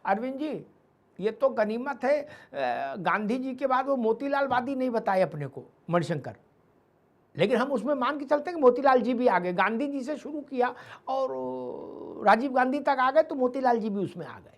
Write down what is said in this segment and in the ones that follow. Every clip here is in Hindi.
अरविंद जी, ये तो गनीमत है, गांधी जी के बाद वो मोतीलाल वादी नहीं बताए अपने को मणिशंकर, लेकिन हम उसमें मान के चलते हैं कि मोतीलाल जी भी आ गए। गांधी जी से शुरू किया और राजीव गांधी तक आ गए, तो मोतीलाल जी भी उसमें आ गए।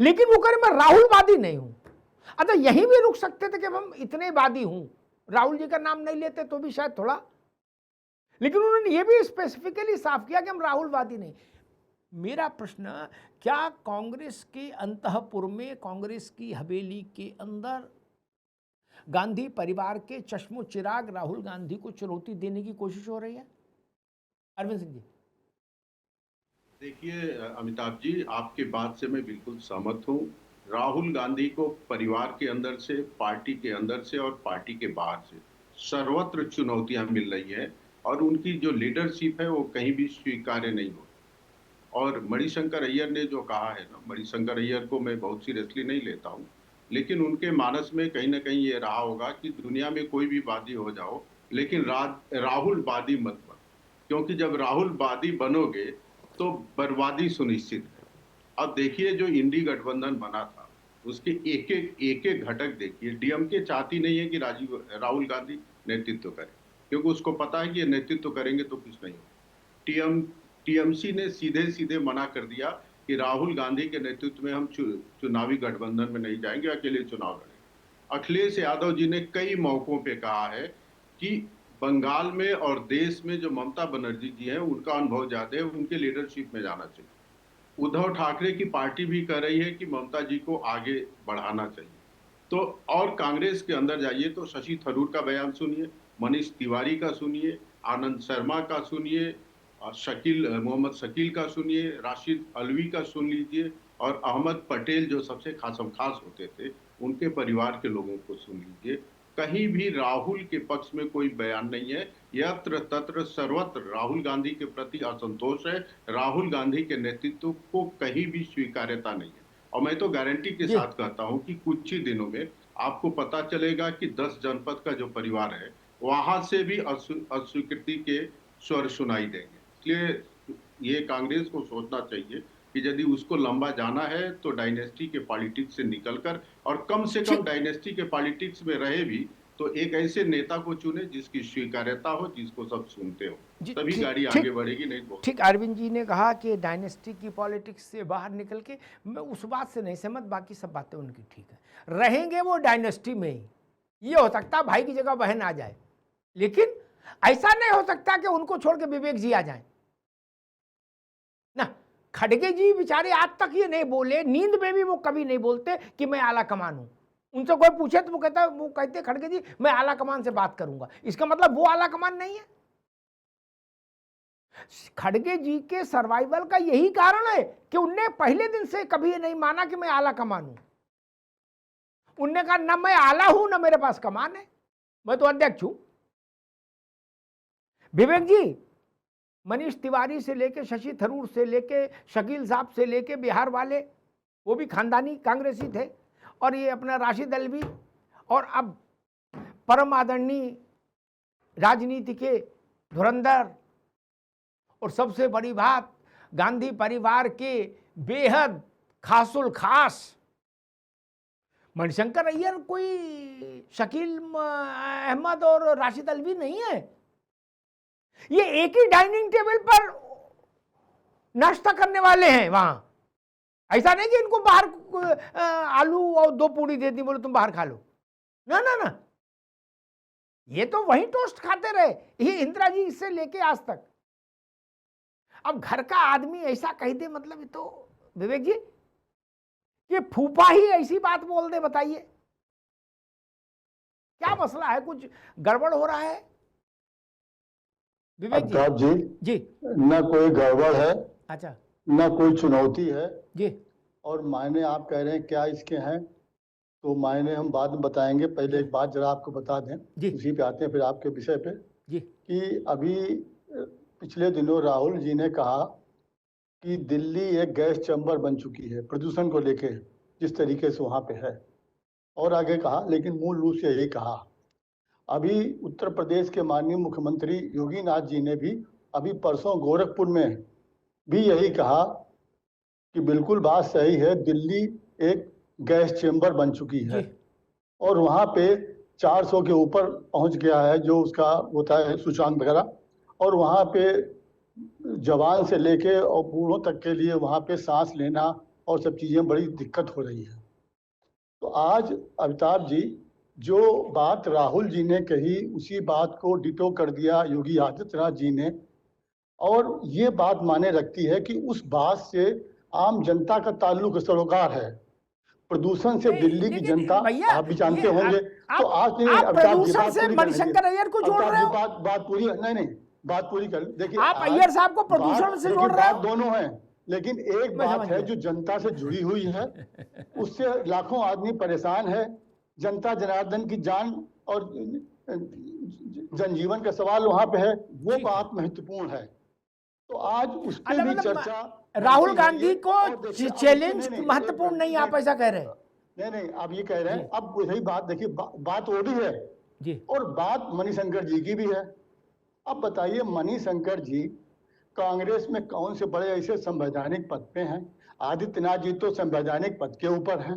लेकिन वो कह रहे मैं राहुलवादी नहीं हूं। अच्छा, यहीं भी रुक सकते थे कि हम इतने वादी हूं, राहुल जी का नाम नहीं लेते तो भी शायद थोड़ा, लेकिन उन्होंने ये भी स्पेसिफिकली साफ किया कि हम राहुलवादी नहीं। मेरा प्रश्न, क्या कांग्रेस के अंतःपुर में, कांग्रेस की हवेली के अंदर गांधी परिवार के चश्मो चिराग राहुल गांधी को चुनौती देने की कोशिश हो रही है? अरविंद सिंह जी। देखिए अमिताभ जी, आपके बात से मैं बिल्कुल सहमत हूँ। राहुल गांधी को परिवार के अंदर से, पार्टी के अंदर से और पार्टी के बाहर से सर्वत्र चुनौतियां मिल रही है, और उनकी जो लीडरशिप है वो कहीं भी स्वीकार्य नहीं हो। और मणिशंकर अय्यर ने जो कहा है ना, मणिशंकर अय्यर को मैं बहुत सीरियसली नहीं लेता हूँ, लेकिन उनके मानस में कहीं ना कहीं ये रहा होगा कि दुनिया में कोई भी वादी हो जाओ, लेकिन राहुल वादी मत बनो, क्योंकि जब राहुल वादी बनोगे तो बर्बादी सुनिश्चित है। अब देखिए, जो इंडी गठबंधन बना था उसके एक एक घटक देखिए। डीएमके चाहती नहीं है कि राहुल गांधी नेतृत्व करे, क्योंकि उसको पता है कि ये नेतृत्व करेंगे तो कुछ नहीं होगा। टीएम टीएमसी ने सीधे सीधे मना कर दिया कि राहुल गांधी के नेतृत्व में हम चुनावी गठबंधन में नहीं जाएंगे, अकेले चुनाव लड़ेंगे। अखिलेश यादव जी ने कई मौकों पे कहा है कि बंगाल में और देश में जो ममता बनर्जी जी हैं उनका अनुभव ज्यादा है, उनके लीडरशिप में जाना चाहिए। उद्धव ठाकरे की पार्टी भी कह रही है कि ममता जी को आगे बढ़ाना चाहिए। तो और कांग्रेस के अंदर जाइए तो शशि थरूर का बयान सुनिए, मनीष तिवारी का सुनिए, आनंद शर्मा का सुनिए, मोहम्मद शकील का सुनिए, राशिद अलवी का सुन लीजिए, और अहमद पटेल जो सबसे खासम खास होते थे उनके परिवार के लोगों को सुन लीजिए। कहीं भी राहुल के पक्ष में कोई बयान नहीं है। यत्र तत्र सर्वत्र राहुल गांधी के प्रति असंतोष है। राहुल गांधी के नेतृत्व को कहीं भी स्वीकार्यता नहीं है। और मैं तो गारंटी के जी। साथ कहता हूं कि कुछ ही दिनों में आपको पता चलेगा कि 10 जनपद का जो परिवार है वहां से भी अस्वीकृति के स्वर सुनाई देंगे। इसलिए ये कांग्रेस को सोचना चाहिए कि यदि उसको लंबा जाना है तो डायनेस्टी के पॉलिटिक्स से निकलकर, और कम से कम डायनेस्टी के पॉलिटिक्स में रहे भी तो एक ऐसे नेता को चुने जिसकी स्वीकार्यता हो, जिसको सब सुनते हो, तभी गाड़ी आगे बढ़ेगी, नहीं तो। ठीक, अरविंद जी ने कहा कि डायनेस्टी की पॉलिटिक्स से बाहर निकल के, मैं उस बात से नहीं सहमत, बाकी सब बातें उनकी ठीक है, रहेंगे वो डायनेस्टी में ही। ये हो सकता है भाई की जगह बहन आ जाए, लेकिन ऐसा नहीं हो सकता कि उनको छोड़ के विवेक जी आ जाए ना। खड़गे जी बेचारे आज तक ये नहीं बोले, नींद में भी वो कभी नहीं बोलते कि मैं आला कमान हूं। उनसे कोई पूछे तो वो कहते खड़गे जी मैं आला कमान से बात करूंगा। इसका मतलब वो आला कमान नहीं है। खड़गे जी के सर्वाइवल का यही कारण है कि उनने पहले दिन से कभी ये नहीं माना कि मैं आला कमान हूं। उनने कहा ना मैं आला हूं ना मेरे पास कमान है, मैं तो अध्यक्ष हूं। विवेक जी, मनीष तिवारी से लेके, शशि थरूर से लेके, शकील साहब से लेके, बिहार वाले वो भी खानदानी कांग्रेसी थे, और ये अपना राशिद अलवी, और अब परम आदरणीय राजनीति के धुरंधर, और सबसे बड़ी बात गांधी परिवार के बेहद खासुल खास मणिशंकर अय्यर कोई शकील अहमद और राशिद अलवी नहीं है। ये एक ही डाइनिंग टेबल पर नाश्ता करने वाले हैं वहां। ऐसा नहीं कि इनको बाहर आलू और 2 पूड़ी दे दी, बोले तुम बाहर खा लो, ना ना ना, ये तो वही टोस्ट खाते रहे, ये इंदिरा जी से लेके आज तक। अब घर का आदमी ऐसा कह दे, मतलब ये तो विवेक जी, ये फूफा ही ऐसी बात बोल दे, बताइए क्या मसला है? कुछ गड़बड़ हो रहा है विवेक जी? जी न कोई गड़बड़ है, अच्छा, न कोई चुनौती है जी। और मायने आप कह रहे हैं क्या इसके हैं, तो मायने हम बाद में बताएंगे। पहले एक बात जरा आपको बता दें, उसी पे आते हैं फिर आपके विषय पे जी। कि अभी पिछले दिनों राहुल जी ने कहा कि दिल्ली एक गैस चैम्बर बन चुकी है प्रदूषण को लेके, जिस तरीके से वहां पे है, और आगे कहा, लेकिन मूल रूप से यही कहा। अभी उत्तर प्रदेश के माननीय मुख्यमंत्री योगी नाथ जी ने भी अभी परसों गोरखपुर में भी यही कहा कि बिल्कुल बात सही है, दिल्ली एक गैस चेंबर बन चुकी है जी और वहां पे 400 के ऊपर पहुंच गया है जो उसका होता है सूचकांक वगैरह, और वहां पे जवान से लेके और बूढ़ों तक के लिए वहां पे सांस लेना और सब चीजें बड़ी दिक्कत हो रही है। तो आज अमिताभ जी, जो बात राहुल जी ने कही उसी बात को डिटो कर दिया योगी आदित्यनाथ जी ने, और ये बात माने रखती है कि उस बात से आम जनता का ताल्लुक सरोकार है। प्रदूषण से नहीं, दिल्ली की लेकिन जनता भैया आप भी जानते ये होंगे। आप तो आज नहीं, आप अमिताभ जी प्रदूषण बात से पूरी कर लीजिए। मणिशंकर अय्यर को जोड़ अमिताभ रहे जी हो। बात पूरी नहीं नहीं बात पूरी कर, देखिए आप आज अय्यर साहब को प्रदूषण बात, से देखिए जोड़ रहे बात हो। दोनों है, लेकिन एक मैं बात समझ है गया। जो जनता से जुड़ी हुई है, उससे लाखों आदमी परेशान है, जनता जनार्दन की जान और जनजीवन का सवाल वहां पे है, वो ठीक है। बात महत्वपूर्ण है। तो आज उस पर अच्छा, भी मतलब चर्चा राहुल बनती है गांधी ये। को और देखिए अब इसमें चैलेंज नहीं महत्वपूर्ण नहीं, आप ऐसा कह रहे हैं? नहीं नहीं आप ये कह रहे जी हैं, अब वही बात देखिए, बात वो भी है जी और बात मणिशंकर जी की भी है। अब बताइए, मणिशंकर जी कांग्रेस में कौन से बड़े ऐसे संवैधानिक पद पे हैं? आदित्यनाथ जी तो संवैधानिक पद के ऊपर हैं,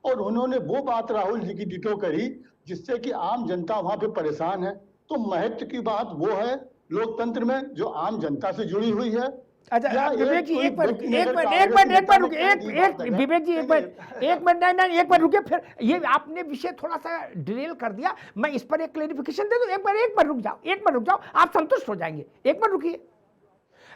और उन्होंने वो बात राहुल जी की डिटो करी जिससे कि आम जनता वहां पे परेशान है। तो महत्व की बात वो है लोकतंत्र में जो आम जनता से जुड़ी हुई है। अच्छा, या विवेक जी कोई एक मिनट, व्यक्ति ने एक अगर मिनट, एक कांग्रेसी मिनट, एक नेता मिनट ने रुकिए, कह एक दी एक बात अगर, विवेक जी एक मिनट, एक मिनट, नहीं नहीं, एक मिनट रुकिए। फिर ये आपने विषय थोड़ा सा डिरेल कर दिया, मैं इस पर एक क्लेरिफिकेशन दे दूं। एक मिनट रुक जाओ, एक मिनट रुक जाओ, आप संतुष्ट हो जाएंगे। एक मिनट रुकिए।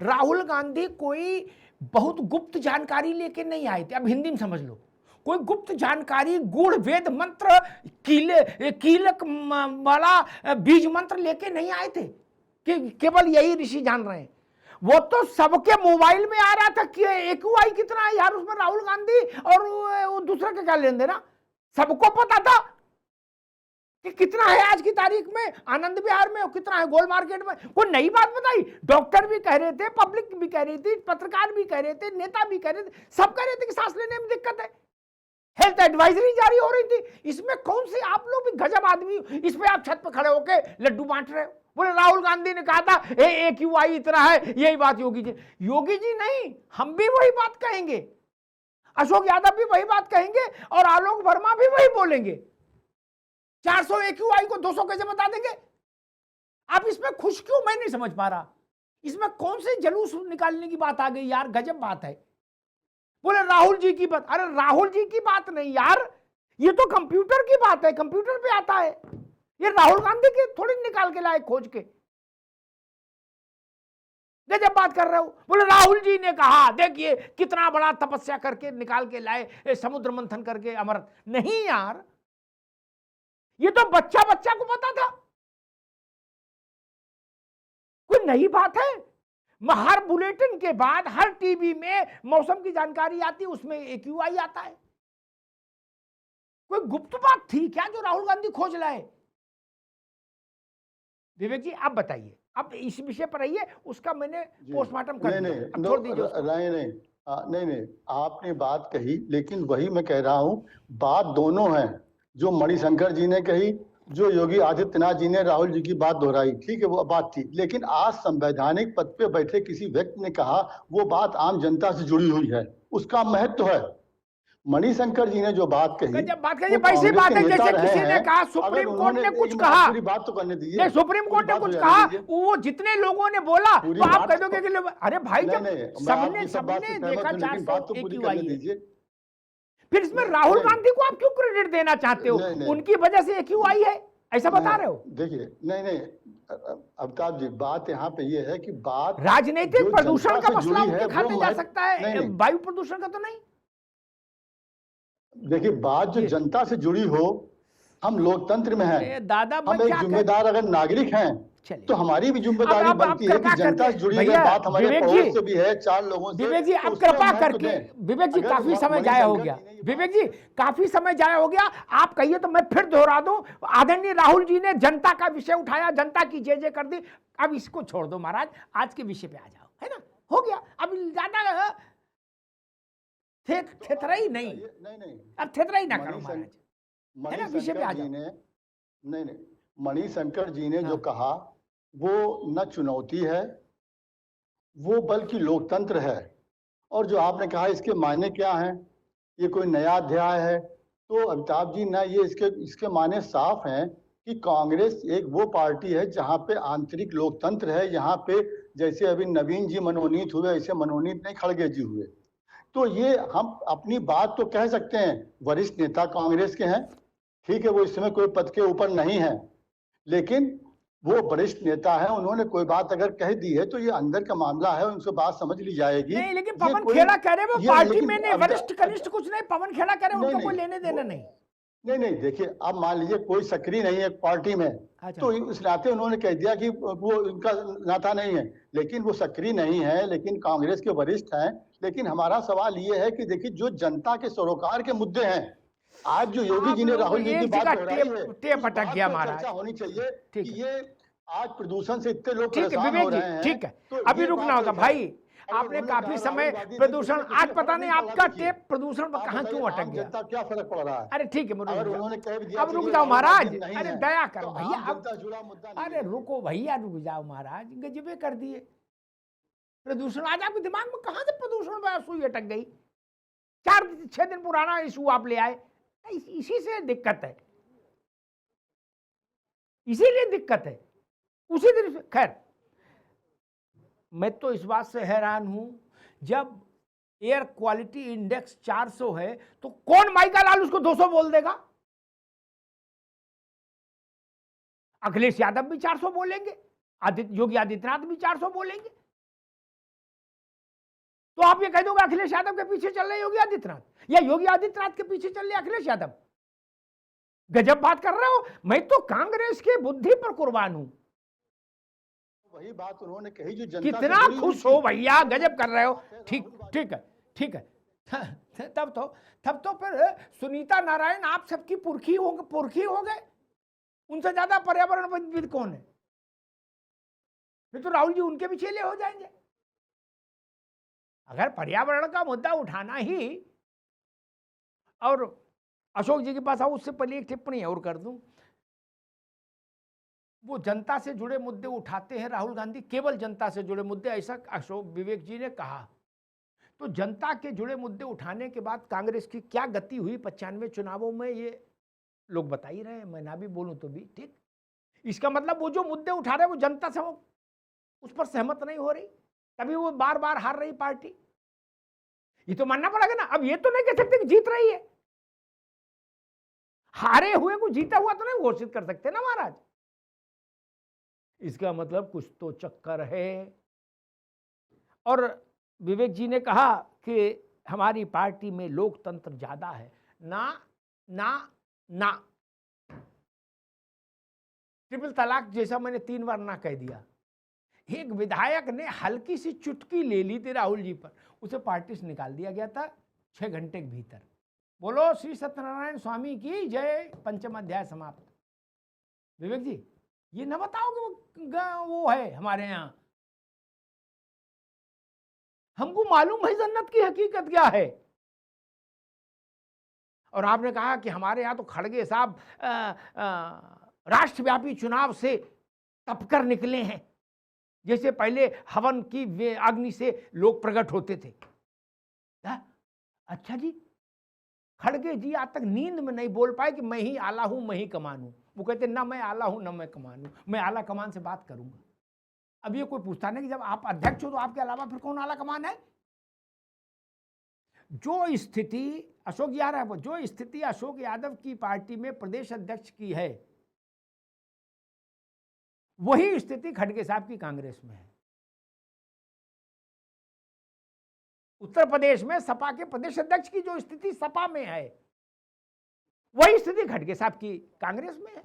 राहुल गांधी कोई बहुत गुप्त जानकारी लेके नहीं आए थे, अब हिंदी में समझ लो। कोई गुप्त जानकारी, गूढ़ वेद मंत्र, कीलक वाला बीज मंत्र लेके नहीं आए थे कि केवल यही ऋषि जान रहे हैं। वो तो सबके मोबाइल में आ रहा था कि AQI कितना है यार, उसमें राहुल गांधी और वो दूसरा का क्या लेन देना, सबको पता था कि कितना है आज की तारीख में आनंद विहार में और कितना है गोल मार्केट में। कोई नई बात बताई? डॉक्टर भी कह रहे थे, पब्लिक भी कह रही थी, पत्रकार भी कह रहे थे, नेता भी कह रहे थे, सब कह रहे थे कि सांस लेने में दिक्कत है। हेल्थ एडवाइजरी जारी हो रही थी। इसमें कौन सी, आप लोग भी गजब आदमी, इस पे आप छत पे खड़े होके लड्डू बांट रहे हो। बोले राहुल गांधी ने कहा था AQI इतना है, यही बात योगी जी। योगी जी नहीं, हम भी वही बात कहेंगे, अशोक यादव भी वही बात कहेंगे और आलोक वर्मा भी वही बोलेंगे। 400 AQI को 200 कैसे बता देंगे? आप इसमें खुश क्यों, मैं नहीं समझ पा रहा। इसमें कौन से जलूस निकालने की बात आ गई यार, गजब बात है। बोले राहुल जी की बात, अरे राहुल जी की बात नहीं यार, ये तो कंप्यूटर की बात है, कंप्यूटर पे आता है। ये राहुल गांधी के थोड़ी निकाल के लाए खोज के, जब बात कर रहे हो। बोले राहुल जी ने कहा, देखिए कितना बड़ा तपस्या करके निकाल के लाए, समुद्र मंथन करके अमृत। नहीं यार, ये तो बच्चा बच्चा को पता था। कोई नई बात है? हर बुलेटिन के बाद हर टीवी में मौसम की जानकारी आती है, उसमें AQI आता है। कोई गुप्त बात थी क्या जो राहुल गांधी खोज लाए? विवेक जी आप बताइए, अब इस विषय पर आइए, उसका मैंने पोस्टमार्टम कर दिया, अब छोड़ दीजिए उसको। नहीं, आपने बात कही, लेकिन वही मैं कह रहा हूं, बात दोनों है, जो मणिशंकर जी ने कही, जो योगी आदित्यनाथ जी ने राहुल जी की बात दोहराई, ठीक है वो बात थी। लेकिन आज संवैधानिक पद पे बैठे किसी व्यक्ति ने कहा, वो बात आम जनता से जुड़ी हुई है, उसका महत्व है। मणिशंकर जी ने जो बात कही, जब बात करिए वैसी बात है जैसे किसी ने कहा सुप्रीम कोर्ट ने कुछ कहा, पूरी बात तो करने दीजिए। नहीं, सुप्रीम कोर्ट ने कुछ कहा, वो जितने लोगों ने बोला तो आप कह दोगे कि अरे भाई जब सबने देखा 400 AQI, फिर इसमें राहुल गांधी को आप क्यों क्रेडिट देना चाहते हो? उनकी वजह से AQI है, ऐसा बता रहे हो? देखिए नहीं अमिताभ जी, बात यहाँ पे ये है कि बात राजनीतिक प्रदूषण का मसला उनके खाते जा सकता है, वायु प्रदूषण का तो नहीं। देखिए, बात जो जनता से जुड़ी हो, हम लोकतंत्र में हैं, दादा हम एक जिम्मेदार अगर नागरिक हैं, तो हमारी भी जिम्मेदारी बनती है कि जनता से जुड़ी हुई बात हमारे पड़ोस से भी है, 4 लोगों से। विवेक जी अब कृपा करके, विवेक जी काफी समय जाया हो गया, विवेक जी काफी समय जाया हो गया, आप कहिए तो मैं फिर दोहरा दूं। आदरणीय राहुल जी ने जनता का विषय उठाया, जनता की जय कर दी, अब इसको छोड़ दो महाराज, आज के विषय पे आ जाओ, है ना, हो गया। अब ज्यादा थेथराई नहीं, अब थेथराई ना करो महाराज, है ना, विषय पे आ जाओ। नहीं, मणिशंकर जी ने जो कहा वो न चुनौती है, वो बल्कि लोकतंत्र है। और जो आपने कहा इसके मायने क्या हैं, ये कोई नया अध्याय है, तो अमिताभ जी ना, ये इसके मायने साफ हैं कि कांग्रेस एक वो पार्टी है जहां पे आंतरिक लोकतंत्र है। यहाँ पे जैसे अभी नवीन जी मनोनीत हुए, ऐसे मनोनीत नहीं खड़गे जी हुए। तो ये हम अपनी बात तो कह सकते हैं, वरिष्ठ नेता कांग्रेस के हैं, ठीक है, वो इस समय कोई पद के ऊपर नहीं है, लेकिन वो वरिष्ठ नेता है, उन्होंने कोई बात अगर कह दी है तो ये अंदर का मामला है, उनसे बात समझ ली जाएगी। नहीं, लेकिन ये पवन कोई खेड़ा कह रहे वो ये पार्टी लेकिन में नहीं, अब वरिष्ठ कनिष्ठ कुछ नहीं, पवन खेड़ा कह रहे नहीं उनको कोई नहीं लेने देना नहीं। नहीं नहीं, देखिए, अब मान लीजिए कोई सक्रिय नहीं है पार्टी में, अच्छा। तो इस नाते उन्होंने कह दिया कि वो इनका नाता नहीं है, लेकिन वो सक्रिय नहीं है, लेकिन कांग्रेस के वरिष्ठ हैं। लेकिन हमारा सवाल ये है कि देखिए, जो जनता के सरोकार के मुद्दे हैं, आज जो योगी आप जी ने लोग राहुल जी की एक बात जगह दोहराई है, टेप उस अटक बात गया पर महाराज। चर्चा होनी चाहिए ठीक कि है, ये आज प्रदूषण से इतने लोग ठीक है परेशान हो विवेक रहे जी, हैं, ठीक है, तो अभी ये रुकना बात होगा एक है। भाई। और आपने उन्होंने काफी कहा समय राहुलवादी नहीं, प्रदूषण, उसमें किसी आज को पता फर्क नहीं नहीं पड़ा। आपका देखिए, टेप प्रदूषण पर आप कहाँ बताइए, क्यों अटक आम गया। जनता क्या फर्क पड़ रहा है? अरे ठीक है, रुक अगर जाओ, उन्होंने कह भी दिया अब कि रुक ये जाओ महाराज, राहुलवादी नहीं अरे है, दया तो करो आम भैया, जनता से जुड़ा मुद्दा नहीं अरे है। रुको भैया, रुक जाओ महाराज, गजबे कर दिए। प्रदूषण आज आपके दिमाग में कहां से प्रदूषण पर सुई अटक गई? 4-6 दिन पुराना इशू आप ले आए, इसी से दिक्कत है, इसीलिए दिक्कत है। उसी दिन से खैर, मैं तो इस बात से हैरान हूं, जब एयर क्वालिटी इंडेक्स 400 है तो कौन माइका लाल उसको 200 बोल देगा? अखिलेश यादव भी 400 बोलेंगे, योगी आदित्यनाथ भी 400 बोलेंगे। तो आप ये कह दोगे अखिलेश यादव के पीछे चल रहे योगी आदित्यनाथ, या योगी आदित्यनाथ के पीछे चल रहे अखिलेश यादव? गजब बात कर रहे हो। मैं तो कांग्रेस की बुद्धि पर कुर्बान हूं। वही बात उन्होंने कही जो जनता कितना से जुड़ी हुई खुश थी। हो भैया, गजब कर रहे हो। ठीक ठीक है, ठीक है। तब तो फिर सुनीता नारायण आप सबकी पुरखी हो गए। उनसे ज्यादा पर्यावरणविद कौन है? फिर तो राहुल जी उनके भी चेले हो जाएंगे। अगर पर्यावरण का मुद्दा उठाना ही, और अशोक जी के पास आओ, उससे पहले एक टिप्पणी और कर दूं, वो जनता से जुड़े मुद्दे उठाते हैं राहुल गांधी, केवल जनता से जुड़े मुद्दे, ऐसा अशोक विवेक जी ने कहा। तो जनता के जुड़े मुद्दे उठाने के बाद कांग्रेस की क्या गति हुई 95 चुनावों में, ये लोग बता ही रहे हैं, मैं ना भी बोलूं तो भी ठीक। इसका मतलब वो जो मुद्दे उठा रहे हैं वो जनता से उस पर सहमत नहीं हो रही, तभी वो बार बार हार रही पार्टी। ये तो मानना पड़ेगा ना। अब ये तो नहीं कह सकते कि जीत रही है, हारे हुए को जीता हुआ तो नहीं घोषित कर सकते ना महाराज। इसका मतलब कुछ तो चक्कर है। और विवेक जी ने कहा कि हमारी पार्टी में लोकतंत्र ज्यादा है। ना ना ना, ट्रिपल तलाक जैसा मैंने 3 बार ना कह दिया। एक विधायक ने हल्की सी चुटकी ले ली थी राहुल जी पर, उसे पार्टी से निकाल दिया गया था 6 घंटे के भीतर। बोलो श्री सत्यनारायण स्वामी की जय। 5वां अध्याय समाप्त। विवेक जी, ये ना बताओ कि वो है हमारे यहां। हमको मालूम है जन्नत की हकीकत क्या है। और आपने कहा कि हमारे यहां तो खड़गे साहब राष्ट्रव्यापी चुनाव से तपकर निकले हैं, जैसे पहले हवन की अग्नि से लोग प्रकट होते थे। अच्छा जी, खड़गे जी आज तक नींद में नहीं बोल पाए कि मैं ही आला हूं, मैं ही कमान हूं। वो कहते ना मैं आला हूं ना मैं कमान हूं, मैं आला कमान से बात करूंगा। अब ये कोई पूछता नहीं कि जब आप अध्यक्ष हो तो आपके अलावा फिर कौन आला कमान है? जो स्थिति अशोक यादव, जो स्थिति अशोक यादव की पार्टी में प्रदेश अध्यक्ष की है, वही स्थिति खड़गे साहब की कांग्रेस में है। उत्तर प्रदेश में सपा के प्रदेश अध्यक्ष की जो स्थिति सपा में है, वही स्थिति खड़गे साहब की कांग्रेस में है।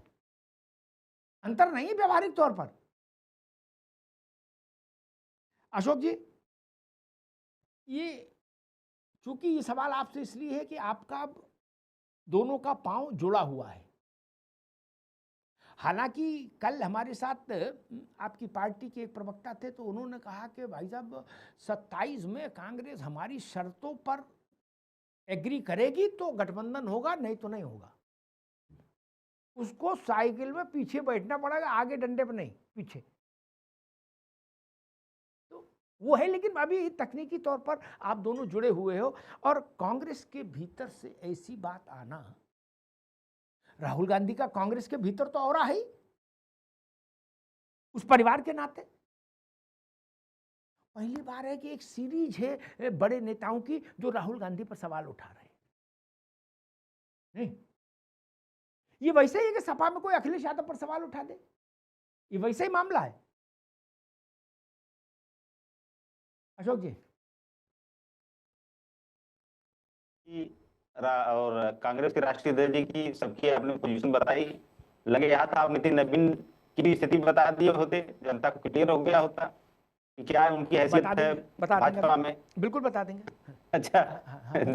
अंतर नहीं व्यवहारिक तौर पर। अशोक जी, ये चूंकि ये सवाल आपसे इसलिए है कि आपका दोनों का पांव जुड़ा हुआ है। हालांकि कल हमारे साथ आपकी पार्टी के एक प्रवक्ता थे, तो उन्होंने कहा कि भाई साहब 27 में कांग्रेस हमारी शर्तों पर एग्री करेगी तो गठबंधन होगा, नहीं तो नहीं होगा। उसको साइकिल में पीछे बैठना पड़ेगा, आगे डंडे पर नहीं, पीछे। तो वो है, लेकिन अभी तकनीकी तौर पर आप दोनों जुड़े हुए हो। और कांग्रेस के भीतर से ऐसी बात आना, राहुल गांधी का कांग्रेस के भीतर तो और है ही, उस परिवार के नाते पहली बार है कि एक सीरीज है बड़े नेताओं की जो राहुल गांधी पर सवाल उठा रहे हैं। नहीं, ये वैसे ही है कि सपा में कोई अखिलेश यादव पर सवाल उठा दे, ये वैसे ही मामला है। अशोक जी, और कांग्रेस के राष्ट्रीय अध्यक्ष की सबकी आपने पोजीशन बताई, लगे हाथ आप नितिन नवीन की भी स्थिति बता दिए होते, जनता को क्लियर हो गया होता कि क्या उनकी हैसियत है भाजपा में। बिल्कुल बता देंगे। अच्छा,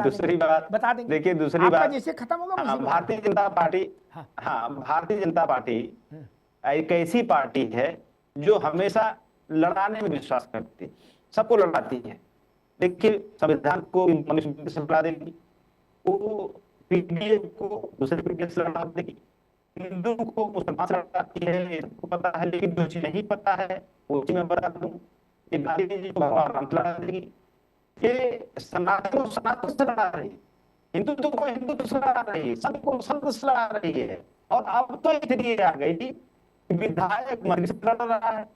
दूसरी बात बता देंगे। देखिए, दूसरी बात जैसे खत्म होगा भारतीय जनता पार्टी, हाँ भारतीय जनता पार्टी एक ऐसी पार्टी है जो हमेशा लड़ाने में विश्वास करती है, सबको लड़ाती है। देखिए, संविधान को मनुस्मृति से लड़ा देगी, वो पीडीएफ को दूसरे पीडीएफ से लड़ा देगी, हिंदू को मुसलमान से लड़ाती है, इसको पता है। लेकिन जो चीज नहीं पता है वो चीज मैं बता दूं, ये गांधी जी को भगवान राम से लड़ा देगी, ये सनातन को सनातन से लड़ा रही है, हिंदुत्व को हिंदुत्व से लड़ा रही है, संत को संत से लड़ा रही है। और अब तो स्थिति आ गई कि विधायक मंत्री से लड़ रहा है,